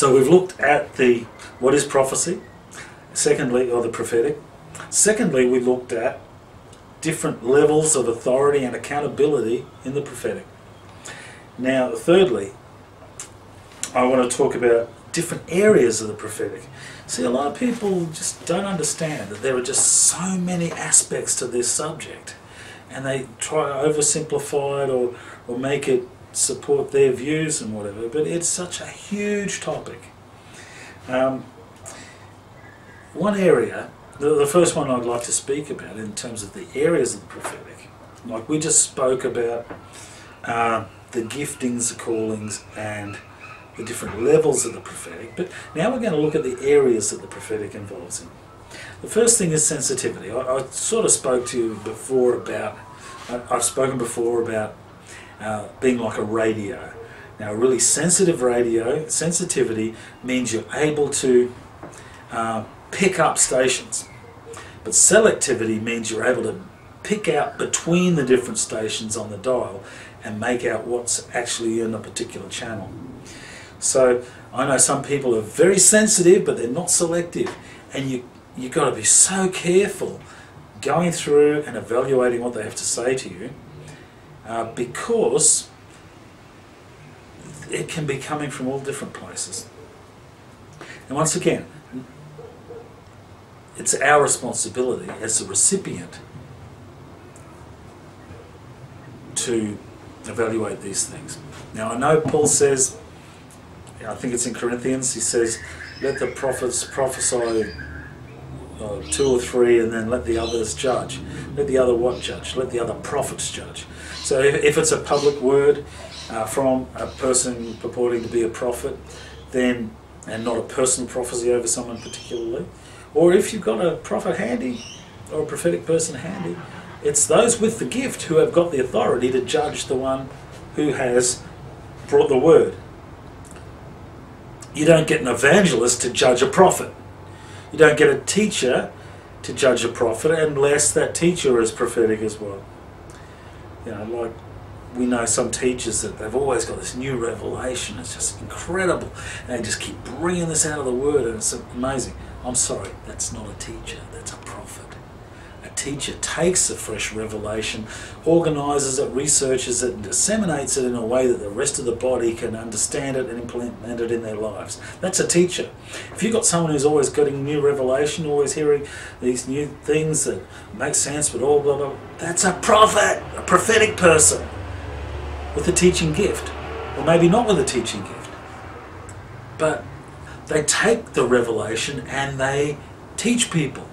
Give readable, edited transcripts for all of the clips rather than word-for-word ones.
So we've looked at what is prophecy, secondly, or the prophetic. Secondly, we looked at different levels of authority and accountability in the prophetic. Now, thirdly, I want to talk about different areas of the prophetic. See, a lot of people just don't understand that there are just so many aspects to this subject, and they try to oversimplify it or make it support their views and whatever, but it's such a huge topic. One area, the first one I'd like to speak about in terms of the areas of the prophetic, like we just spoke about the giftings, the callings, and the different levels of the prophetic, but now we're going to look at the areas that the prophetic involves in. The first thing is sensitivity. I sort of spoke to you before about, I've spoken before about being like a radio. Now, a really sensitive radio, sensitivity means you're able to pick up stations. But selectivity means you're able to pick out between the different stations on the dial and make out what's actually in a particular channel. So I know some people are very sensitive, but they're not selective. And you've got to be so careful going through and evaluating what they have to say to you, because it can be coming from all different places. And once again, it's our responsibility as the recipient to evaluate these things. Now, I know Paul says, I think it's in Corinthians, he says, let the prophets prophesy 2 or 3, and then let the others judge. Let the other what judge? Let the other prophets judge. So if it's a public word from a person purporting to be a prophet, then, and not a personal prophecy over someone particularly, or if you've got a prophet handy, or a prophetic person handy, it's those with the gift who have got the authority to judge the one who has brought the word. You don't get an evangelist to judge a prophet. You don't get a teacher to judge a prophet unless that teacher is prophetic as well. You know, like we know some teachers that they've always got this new revelation. It's just incredible. And they just keep bringing this out of the word, and it's amazing. I'm sorry, that's not a teacher, that's a prophet. A teacher takes a fresh revelation, organises it, researches it, and disseminates it in a way that the rest of the body can understand it and implement it in their lives. That's a teacher. If you've got someone who's always getting new revelation, always hearing these new things that make sense, but all blah, blah, that's a prophet, a prophetic person with a teaching gift. Or maybe not with a teaching gift. But they take the revelation and they teach people.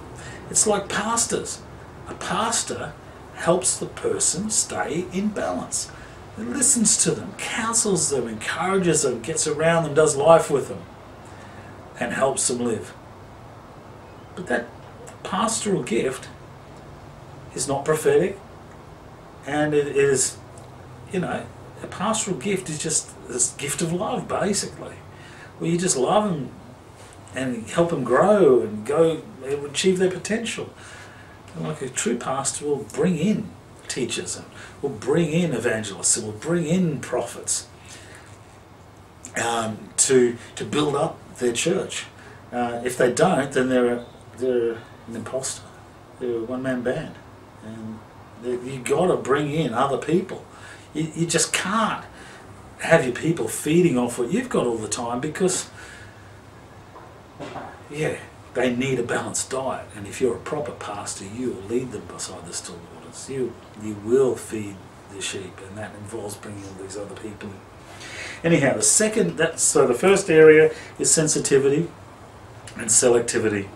It's like pastors. A pastor helps the person stay in balance. He listens to them, counsels them, encourages them, gets around them, does life with them, and helps them live. But that pastoral gift is not prophetic, and it is, you know, a pastoral gift is just this gift of love, basically, where you just love them and help them grow and go achieve their potential. And like a true pastor will bring in teachers, and will bring in evangelists, and will bring in prophets to build up their church. If they don't, then they're an imposter. They're a one-man band, and you've got to bring in other people. You just can't have your people feeding off what you've got all the time, because yeah, they need a balanced diet. And if you're a proper pastor, you will lead them beside the still waters. You will feed the sheep, and that involves bringing all these other people in. Anyhow, so the first area is sensitivity and selectivity.